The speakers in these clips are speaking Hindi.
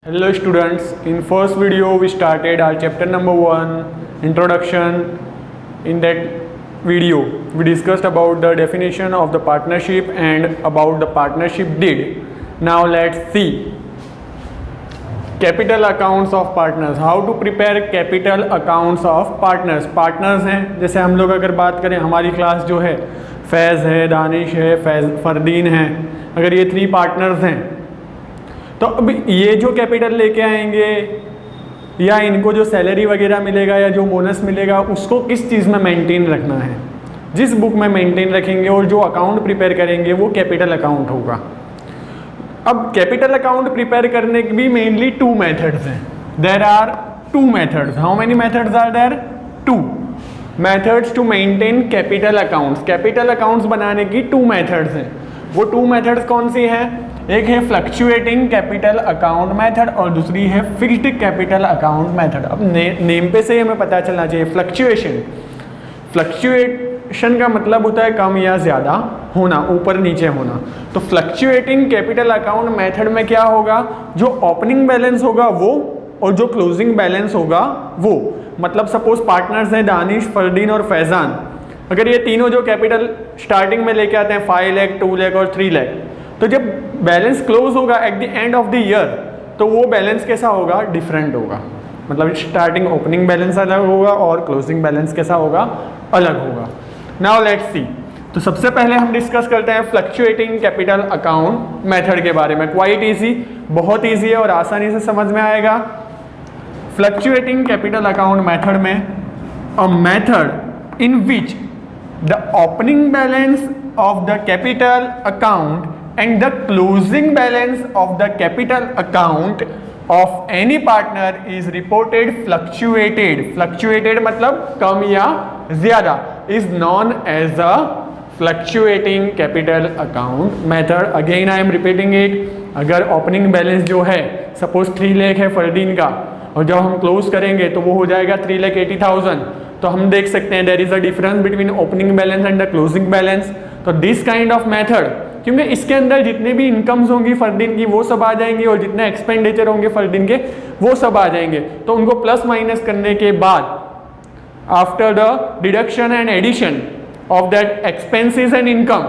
Hello students, in first video we started our chapter number 1 introduction. In that video we discussed about the definition of the partnership and about the partnership deed. Now let's see capital accounts of partners. How to prepare capital accounts of partners. Partners हैं, जैसे हम लोग अगर बात करें हमारी क्लास जो है फैज़ है, दानिश है, फरदीन है, अगर ये 3 पार्टनर्स हैं तो अब ये जो कैपिटल लेके आएंगे या इनको जो सैलरी वगैरह मिलेगा या जो बोनस मिलेगा उसको किस चीज़ में मेंटेन रखना है, जिस बुक में मेंटेन रखेंगे और जो अकाउंट प्रिपेयर करेंगे वो कैपिटल अकाउंट होगा। अब कैपिटल अकाउंट प्रिपेयर करने की भी मेनली 2 मेथड्स हैं। There are 2 methods. How many methods are there? 2 methods to maintain capital accounts. Capital accounts बनाने की 2 मेथड्स हैं। वो 2 मेथड्स कौन सी हैं? एक है फ्लक्चुएटिंग कैपिटल अकाउंट मेथड और दूसरी है फिक्स्ड कैपिटल अकाउंट मेथड। अब नेम पे से हमें पता चलना चाहिए। फ्लक्चुएशन का मतलब होता है कम या ज़्यादा होना, ऊपर नीचे होना। तो फ्लक्चुएटिंग कैपिटल अकाउंट मेथड में क्या होगा, जो ओपनिंग बैलेंस होगा वो और जो क्लोजिंग बैलेंस होगा वो। मतलब सपोज पार्टनर्स हैं दानिश, फरदीन और फैज़ान। अगर ये तीनों जो कैपिटल स्टार्टिंग में लेके आते हैं 5 लाख, 2 लाख और 3 लाख, तो जब बैलेंस क्लोज होगा at the end of the year तो वो बैलेंस कैसा होगा? डिफरेंट होगा। मतलब स्टार्टिंग ओपनिंग बैलेंस अलग होगा और क्लोजिंग बैलेंस कैसा होगा? अलग होगा। Now let's see. तो सबसे पहले हम डिस्कस करते हैं फ्लक्चुएटिंग कैपिटल अकाउंट मेथड के बारे में। क्वाइट ईजी, बहुत ईजी है और आसानी से समझ में आएगा। फ्लक्चुएटिंग कैपिटल अकाउंट मेथड में a method in which the opening balance of the capital account and the closing balance of the capital account of any partner is reported fluctuated मतलब कम या ज़्यादा, is known as a fluctuating capital account method. Again I am repeating it. अगर opening balance जो है suppose 3 लाख है फरदीन का और जब हम क्लोज करेंगे तो वो हो जाएगा 3,80,000, तो हम देख सकते हैं there is a difference between opening balance and the closing balance. तो this kind of method, क्योंकि इसके अंदर जितने भी इनकम्स होंगी फरदीन की वो सब आ जाएंगी और जितने एक्सपेंडिचर होंगे फरदीन के वो सब आ जाएंगे। तो उनको प्लस माइनस करने के बाद after the deduction and addition of that expenses and income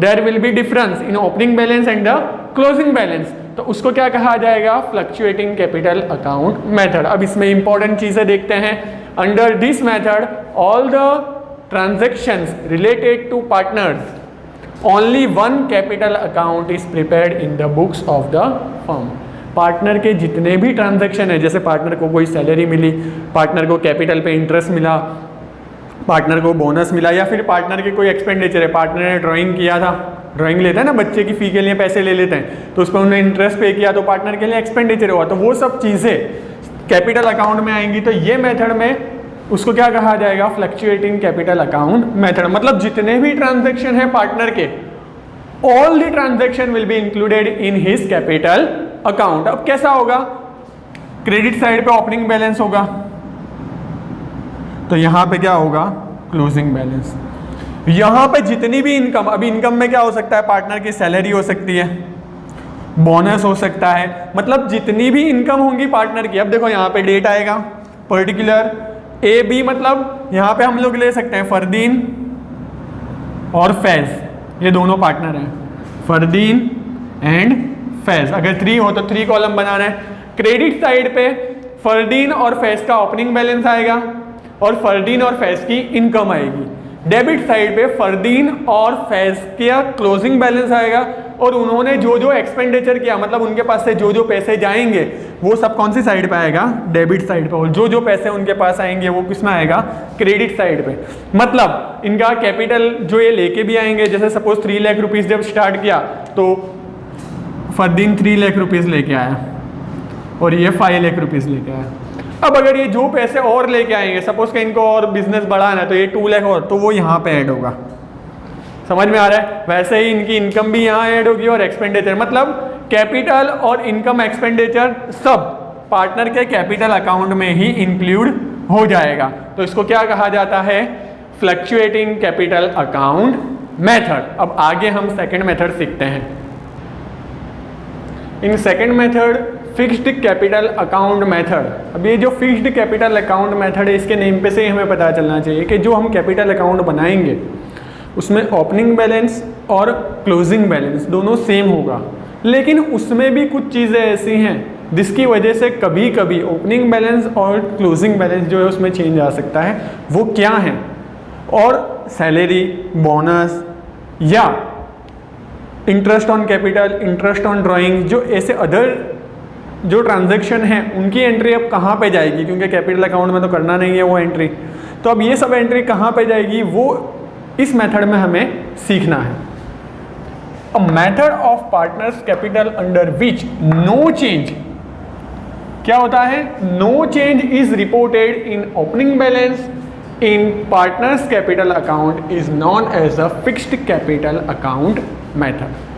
there will be difference in opening balance and the closing balance. तो उसको क्या कहा जाएगा? Fluctuating capital account method. अब इसमें इंपॉर्टेंट चीज़ें देखते हैं। Under this method all the transactions related to partners only one capital account is prepared in the books of the firm. Partner के जितने भी ट्रांजैक्शन है, जैसे पार्टनर को कोई सैलरी मिली, पार्टनर को कैपिटल पे इंटरेस्ट मिला, पार्टनर को बोनस मिला या फिर पार्टनर के कोई एक्सपेंडिचर है, पार्टनर ने ड्राइंग किया था, ड्राइंग लेते हैं ना बच्चे की फ़ी के लिए पैसे ले लेते हैं, तो उस पर उन्होंने इंटरेस्ट पे किया तो पार्टनर के लिए एक्सपेंडिचर हुआ, तो वो सब चीज़ें कैपिटल अकाउंट में आएंगी। तो ये मेथड में उसको क्या कहा जाएगा? Fluctuating capital account method. मतलब जितने भी ट्रांजैक्शन है पार्टनर के, all the transaction will be included in his capital account. अब कैसा होगा? क्रेडिट साइड पे ओपनिंग बैलेंस होगा, तो यहां पे क्या होगा? Closing balance. यहां पे जितनी भी इनकम, अभी इनकम में क्या हो सकता है? पार्टनर की सैलरी हो सकती है, बोनस हो सकता है, मतलब जितनी भी इनकम होंगी पार्टनर की। अब देखो यहाँ पे डेट आएगा पर्टिकुलर ए बी, मतलब यहाँ पे हम लोग ले सकते हैं फरदीन और फैज़, ये दोनों पार्टनर हैं, फरदीन एंड फैज़। अगर 3 हो तो 3 कॉलम बनाना है। क्रेडिट साइड पे फरदीन और फैज़ का ओपनिंग बैलेंस आएगा और फरदीन और फैज़ की इनकम आएगी। डेबिट साइड पे फरदीन और फैज़ का क्लोजिंग बैलेंस आएगा और उन्होंने जो जो एक्सपेंडिचर किया, मतलब उनके पास से जो जो पैसे जाएंगे वो सब कौन सी साइड पे आएगा? डेबिट साइड पे। और जो जो पैसे उनके पास आएंगे वो किस में आएगा? क्रेडिट साइड पे। मतलब इनका कैपिटल जो ये लेके भी आएंगे, जैसे सपोज 3 लाख रुपीज़ जब स्टार्ट किया तो फरदीन 3 लाख रुपीज़ लेके आया और ये 5 लाख रुपीज़ लेके आया। अब अगर ये जो पैसे और लेके आएंगे, सपोज कि इनको और बिजनेस बढ़ाना है तो ये 2 लाख और, तो वो यहाँ पे ऐड होगा। समझ में आ रहा है? वैसे ही इनकी इनकम भी यहाँ ऐड होगी और एक्सपेंडिचर, मतलब कैपिटल और इनकम एक्सपेंडिचर सब पार्टनर के कैपिटल अकाउंट में ही इंक्लूड हो जाएगा। तो इसको क्या कहा जाता है? Fluctuating capital account method. अब आगे हम सेकंड मेथड सीखते हैं। In second method, fixed capital account method. अब ये जो फिक्स्ड कैपिटल अकाउंट मेथड है, इसके नेम पे से ही हमें पता चलना चाहिए कि जो हम कैपिटल अकाउंट बनाएंगे उसमें ओपनिंग बैलेंस और क्लोजिंग बैलेंस दोनों सेम होगा, लेकिन उसमें भी कुछ चीज़ें ऐसी हैं जिसकी वजह से कभी कभी ओपनिंग बैलेंस और क्लोजिंग बैलेंस जो है उसमें चेंज आ सकता है। वो क्या है? और सैलरी, बोनस या interest on capital, interest on drawing, जो ऐसे अदर जो ट्रांजैक्शन है उनकी एंट्री अब कहाँ पे जाएगी, क्योंकि कैपिटल अकाउंट में तो करना नहीं है वो एंट्री। तो अब ये सब एंट्री कहाँ पे जाएगी वो इस मेथड में हमें सीखना है। A method of partners capital under which no change, क्या होता है? No change is reported in opening balance in partners capital account is known as a fixed capital account method.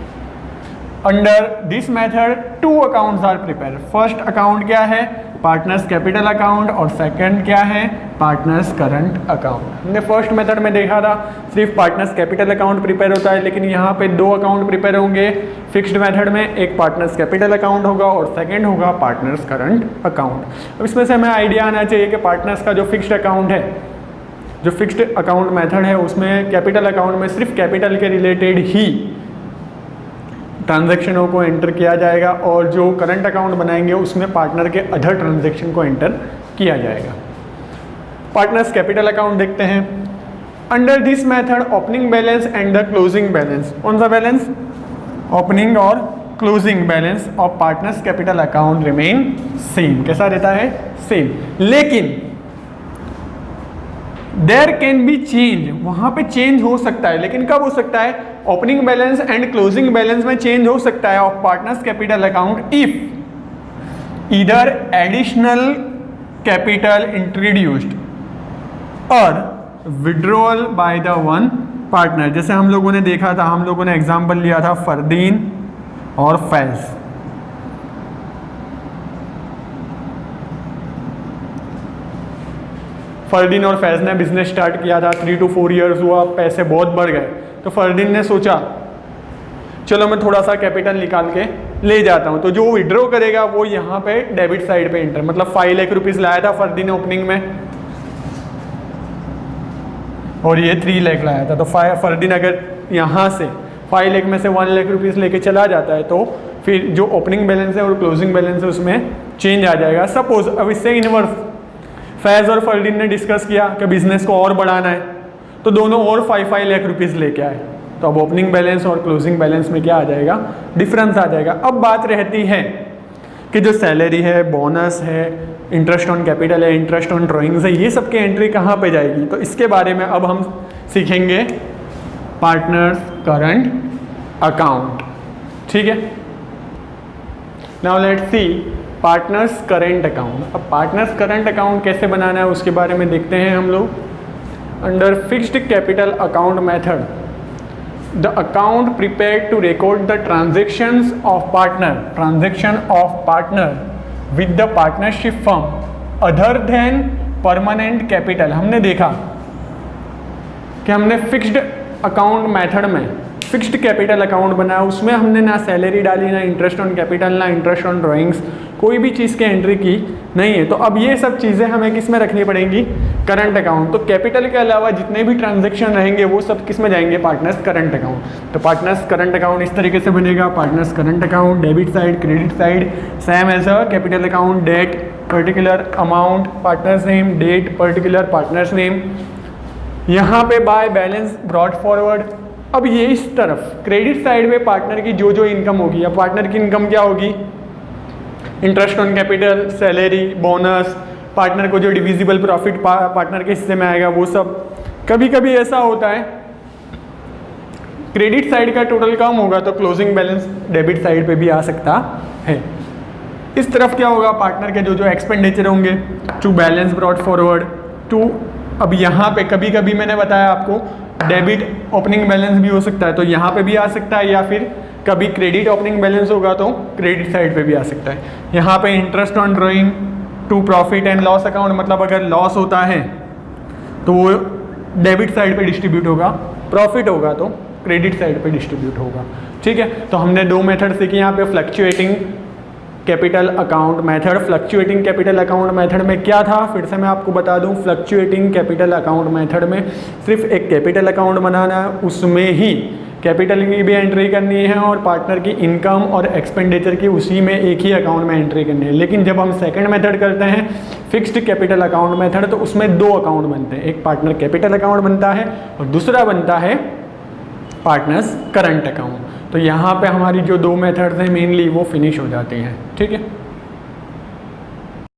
Under this method two accounts are prepare. First account क्या है? पार्टनर्स कैपिटल अकाउंट, और सेकंड क्या है? Partners current account. हमने फर्स्ट मेथड में देखा था सिर्फ पार्टनर्स कैपिटल अकाउंट प्रिपेयर होता है, लेकिन यहाँ पे दो अकाउंट प्रिपेयर होंगे फिक्स्ड मेथड में, एक पार्टनर्स कैपिटल अकाउंट होगा और सेकंड होगा पार्टनर्स करंट अकाउंट। अब इसमें से हमें आइडिया आना चाहिए कि पार्टनर्स का जो फिक्स्ड अकाउंट है, जो फिक्स्ड अकाउंट मेथड है, उसमें कैपिटल अकाउंट में सिर्फ कैपिटल के रिलेटेड ही ट्रांजैक्शनों को एंटर किया जाएगा, और जो करंट अकाउंट बनाएंगे उसमें पार्टनर के अदर ट्रांजैक्शन को एंटर किया जाएगा। पार्टनर्स कैपिटल अकाउंट देखते हैं। Under this method opening balance and the closing balance, कौन सा बैलेंस? ओपनिंग और closing balance of partners capital account remain same. कैसा रहता है? सेम। लेकिन देयर कैन बी चेंज, वहां पे चेंज हो सकता है, लेकिन कब हो सकता है? Opening balance and closing balance में चेंज हो सकता है of partners capital account if either additional capital introduced और withdrawal by the one partner. जैसे हम लोगों ने देखा था, हम लोगों ने एग्जांपल लिया था फरदीन और फैज। फरदीन और फैज़ ने बिजनेस स्टार्ट किया था, 3 to 4 ईयर्स हुआ, पैसे बहुत बढ़ गए, तो फरदीन ने सोचा चलो मैं थोड़ा सा कैपिटल निकाल के ले जाता हूँ। तो जो विड्रॉ करेगा वो यहाँ पे डेबिट साइड पे एंटर, मतलब 5 लाख रुपीज़ लाया था फरदीन ने ओपनिंग में, और ये 3 लाख लाया था। तो फरदीन अगर यहाँ से 5 लाख में से 1 लाख रुपीज़ लेके चला जाता है, तो फिर जो ओपनिंग बैलेंस है और क्लोजिंग बैलेंस है उसमें चेंज आ जाएगा। सपोज अब इससे इनवर्स फैज़ और फरदीन ने डिस्कस किया कि बिजनेस को और बढ़ाना है, तो दोनों और 5 लाख रुपीज़ लेके आए, तो अब ओपनिंग बैलेंस और क्लोजिंग बैलेंस में क्या आ जाएगा? डिफरेंस आ जाएगा। अब बात रहती है कि जो सैलरी है, बोनस है, इंटरेस्ट ऑन कैपिटल है, इंटरेस्ट ऑन ड्राइंग्स है, ये सब की एंट्री कहाँ पे जाएगी? तो इसके बारे में अब हम सीखेंगे पार्टनर्स करंट अकाउंट। ठीक है, now let's see partners current account. अब पार्टनर्स करंट अकाउंट कैसे बनाना है उसके बारे में देखते हैं हम लोग। Under fixed capital account method, the account prepared to record the transactions of partner with the partnership firm other than permanent capital. हमने देखा कि हमने फिक्स्ड अकाउंट मेथड में फिक्स्ड कैपिटल अकाउंट बनाया, उसमें हमने ना सैलरी डाली, ना इंटरेस्ट ऑन कैपिटल, ना इंटरेस्ट ऑन ड्राइंग्स, कोई भी चीज़ की एंट्री की नहीं है। तो अब ये सब चीज़ें हमें किस में रखनी पड़ेंगी? Current account. तो कैपिटल के अलावा जितने भी ट्रांजैक्शन रहेंगे वो सब किस में जाएंगे? Partners current account. तो पार्टनर्स करंट अकाउंट इस तरीके से बनेगा, partners current account, debit side, credit side same as a capital account, date, particular amount, partners name, date, particular partners name, यहाँ पे बाय बैलेंस ब्रॉड फॉरवर्ड। अब ये इस तरफ क्रेडिट साइड में पार्टनर की जो जो इनकम होगी, या पार्टनर की इनकम क्या होगी? Interest on capital, salary, bonus, partner को जो डिविजिबल प्रॉफिट पार्टनर के हिस्से में आएगा वो सब। कभी कभी ऐसा होता है क्रेडिट साइड का टोटल कम होगा तो क्लोजिंग बैलेंस डेबिट साइड पे भी आ सकता है। इस तरफ क्या होगा? पार्टनर के जो जो एक्सपेंडिचर होंगे to balance brought forward to. अब यहाँ पे कभी कभी मैंने बताया आपको डेबिट ओपनिंग बैलेंस भी हो सकता है, तो यहाँ पे भी आ सकता है, या फिर कभी क्रेडिट ओपनिंग बैलेंस होगा तो क्रेडिट साइड पे भी आ सकता है। यहाँ पे interest on drawing to profit and loss account, मतलब अगर लॉस होता है तो वो डेबिट साइड पे डिस्ट्रीब्यूट होगा, प्रॉफिट होगा तो क्रेडिट साइड पे डिस्ट्रीब्यूट होगा। ठीक है, तो हमने दो मेथड सीखे यहाँ पे, fluctuating capital account method. Fluctuating capital account method में क्या था, फिर से मैं आपको बता दूं, फ्लक्चुएटिंग कैपिटल अकाउंट मेथड में सिर्फ एक कैपिटल अकाउंट बनाना है, उसमें ही कैपिटल की भी एंट्री करनी है और पार्टनर की इनकम और एक्सपेंडिचर की उसी में एक ही अकाउंट में एंट्री करनी है। लेकिन जब हम सेकंड मेथड करते हैं फिक्स्ड कैपिटल अकाउंट मेथड, तो उसमें दो अकाउंट बनते हैं, एक पार्टनर कैपिटल अकाउंट बनता है और दूसरा बनता है पार्टनर्स करंट अकाउंट। तो यहाँ पे हमारी जो दो मेथड्स हैं मेनली वो फिनिश हो जाती हैं। ठीक है।